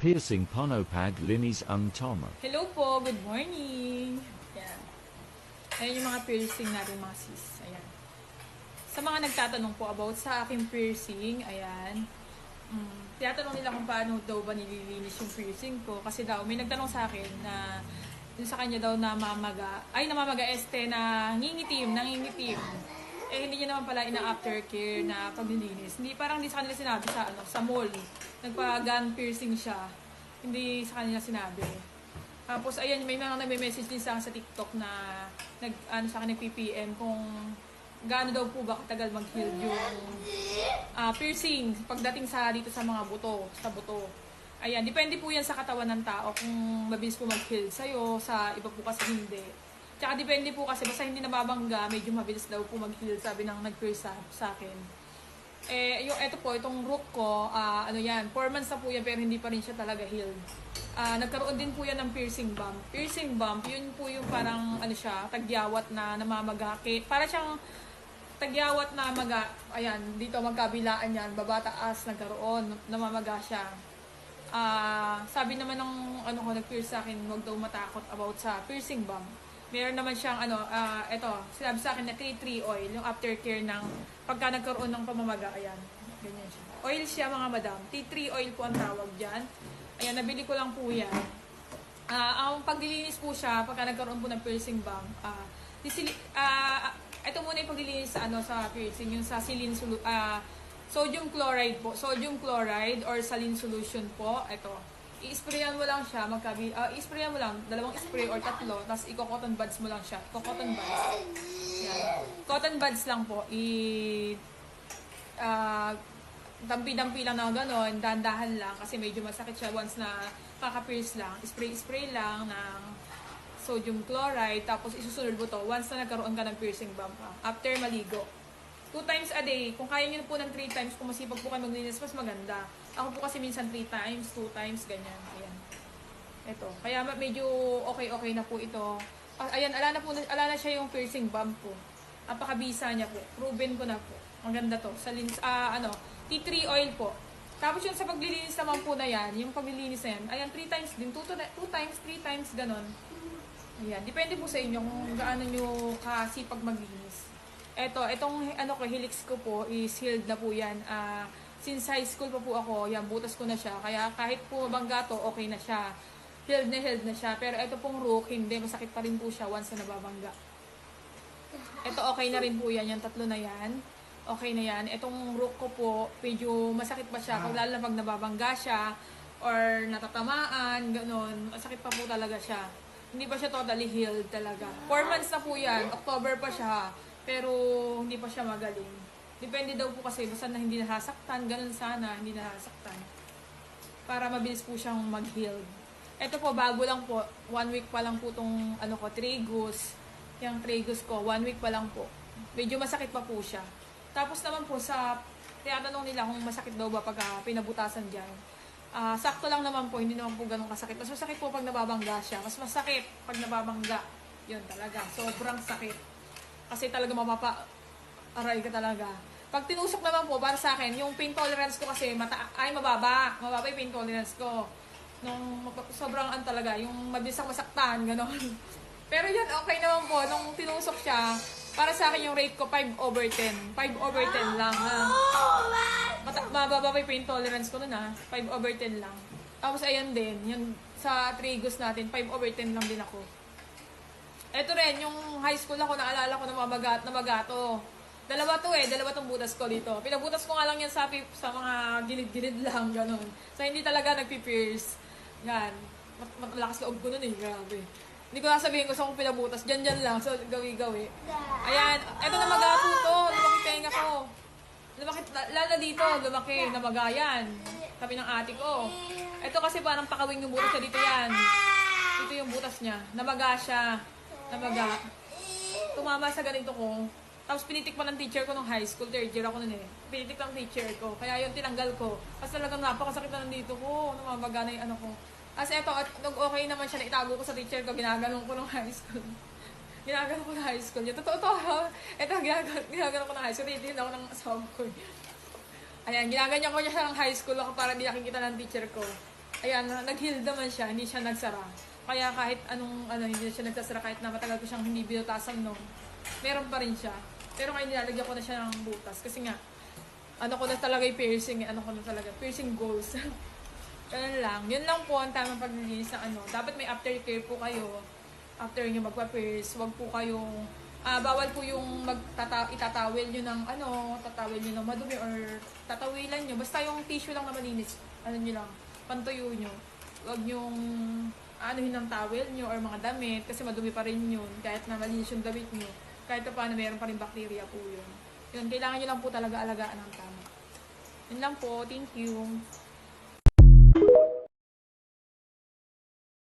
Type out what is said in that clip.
Piercing Ponopag Linis Ang Toma. Hello po, good morning. Ayan. Ayan yung mga piercing natin mga sis. Ayan. Sa mga nagtatanong po about sa aking piercing, ayan. Tinatanong nila kung paano daw ba nililinis yung piercing ko. Kasi daw, may nagtanong sa akin na yung sa kanya daw namamaga nangingitim. Eh, hindi niya naman pala ina-aftercare na paglilinis. Parang hindi sa kanila sinabi sa mall. Nagpa-gun piercing siya. Hindi sa kanila sinabi. Tapos, ayan, may mga nagme-message din sa TikTok na sa akin nag-PPM kung gaano daw po ba katagal mag-heal yung piercing pagdating dito sa mga buto, sa buto. Ayan, depende po yan sa katawan ng tao kung mabilis po mag-heal sa'yo, sa iba po kasi hindi. Tsaka depende po kasi basta hindi nababangga, medyo mabilis daw po mag-heal, sabi ng nag-pierce sa akin. Eh, itong root ko, 4 months na po yan pero hindi pa rin siya talaga healed. Nagkaroon din po yan ng piercing bump. Piercing bump, yun po yung parang tagyawat na namamaga. Para siyang tagyawat na ayan, dito magkabilaan yan, baba taas, nagkaroon, namamaga siya. Sabi naman ng nag-pierce sa akin, huwag daw matakot about sa piercing bump. Meron naman siyang sinabi sa akin na tea tree oil, yung aftercare ng pagka nagkaroon ng pamamaga, ayan, ganyan siya. Oil siya mga madam, tea tree oil po ang tawag dyan. Ayan, nabili ko lang po yan. Ang paglilinis po siya, pagka nagkaroon po ng piercing bump, ito muna yung paglilinis sa piercing, yung sa sodium chloride po, sodium chloride or saline solution po, ito. I-sprayan mo lang siya, i-sprayan mo lang, 2 spray or 3, tapos i-cotton buds mo lang siya. Cotton buds. Yan. Cotton buds lang po. Dampi-dampi lang na gano'n, dahan-dahan lang, kasi medyo masakit siya once na kaka-pierce lang. Spray lang ng sodium chloride, tapos isusunod mo to once na nagkaroon ka ng piercing bump after maligo. 2 times a day. Kung kaya nyo po ng 3 times, kung masipag po kayo maglinis, mas maganda. Ako po kasi minsan 3 times, 2 times, ganyan. Ayan. Ito. Kaya medyo okay na po ito. Ayan, ala na siya yung piercing bump po. Apakabisa niya po. Proven ko na po. Maganda to. Sa tea tree oil po. Tapos yung sa paglilinis naman po na yan, yung paglilinis na yan, ayan, 3 times din. 2 times, 3 times, ganon. Ayan. Depende po sa inyo kung gaano nyo kasipag maglinis. Itong helix ko po is healed na po yan. Since high school pa po ako, yan, butas ko na siya. Kaya kahit po mabangga to, okay na siya. Healed na siya. Pero ito pong rook, hindi. Masakit pa rin po siya once na nababangga. Ito okay na rin po yan. Yung 3 na yan. Okay na yan. Itong rook ko po, medyo masakit pa siya. Kung lalo na pag nababangga siya or natatamaan, gano'n. Masakit pa po talaga siya. Hindi pa siya totally healed talaga. 4 months na po yan. October pa siya. Pero hindi pa siya magaling. Depende daw po kasi basta na hindi nasasaktan, ganun sana, hindi nasasaktan. Para mabilis po siyang mag-heal. Ito po, bago lang po, 1 week pa lang po itong tragus. Yung tragus ko, 1 week pa lang po. Medyo masakit pa po siya. Tapos naman po tinatanong nila kung masakit daw ba pag pinabutasan dyan. Sakto lang naman po, hindi naman po ganun kasakit. Mas masakit po pag nababangga siya. Mas masakit pag nababangga. Yun talaga, sobrang sakit. Kasi talaga mapapa-aray ka talaga. Pag tinusok naman po, para sa akin, yung pain tolerance ko kasi mababa. Mababa yung pain tolerance ko. Sobrang talaga, yung mabilis akong masaktan, gano'n. Pero yun, okay naman po. Nung tinusok siya, para sa akin yung rate ko, 5/10. 5/10 lang. Mababa pa yung pain tolerance ko nun 5/10 lang. Tapos ayan din, yung sa tragus natin, 5/10 lang din ako. Ito rin, yung high school ako, naalala ko na namaga to. Dalawa tong butas ko dito. Pinabutas ko nga lang yan sa mga gilid-gilid lang, gano'n. So, hindi talaga nagpi-pierce. Yan. Malakas loob ko nun grabe. Hindi ko sasabihin ko sa kung pinabutas. Dyan lang, so gawi-gawi. Ayan, ito namaga po to. Lumaki tenga ko. Lalo dito, lumaki, namaga yan. Sabi ng ate ko. Ito kasi parang pakawing yung butas niya dito yan. Ito yung butas niya. Namaga siya. Tumama sa ganito ko. Tapos pinitik pa ng teacher ko nung high school, 3rd year ako nun Pinitik ng teacher ko. Kaya yun, tinanggal ko. Kasi talagang napakasakit na nandito ko. Namabaga na yung Kasi ito, okay naman siya na itago ko sa teacher ko, ginaganon ko nung high school. Ginaganon ko ng high school. Yung totoo to, ito, ginaganon ko ng high school. Titiin ako ng asawa ko. Ayan, ginaganyan ko niya siya ng high school ako para hindi nakikita ng teacher ko. Ayan, nag-heal naman siya, hindi siya nagsara. Kaya kahit anong, hindi siya nagsasara, kahit na matagal ko siyang hindi binutasan nung, meron pa rin siya. Pero ngayon nilalagyan ko na siya ng butas. Kasi nga, ko na talaga yung piercing, piercing goals. Ganun lang. Yun lang po ang tamang paglilinis ng Dapat may aftercare po kayo. After nyo magpa-pierce, wag po kayong, bawal po yung itatawel nyo ng tatawel nyo ng madumi or tatawilan nyo. Basta yung tissue lang na malinis, nyo lang, pantuyo nyo. Wag yung anuhin ng towel nyo or mga damit kasi madumi pa rin yun kahit na malinis yung damit nyo. Kahit pa paano meron pa rin bacteria po yun. Yun, kailangan nyo lang po talaga alagaan ng tama. Yun lang po. Thank you.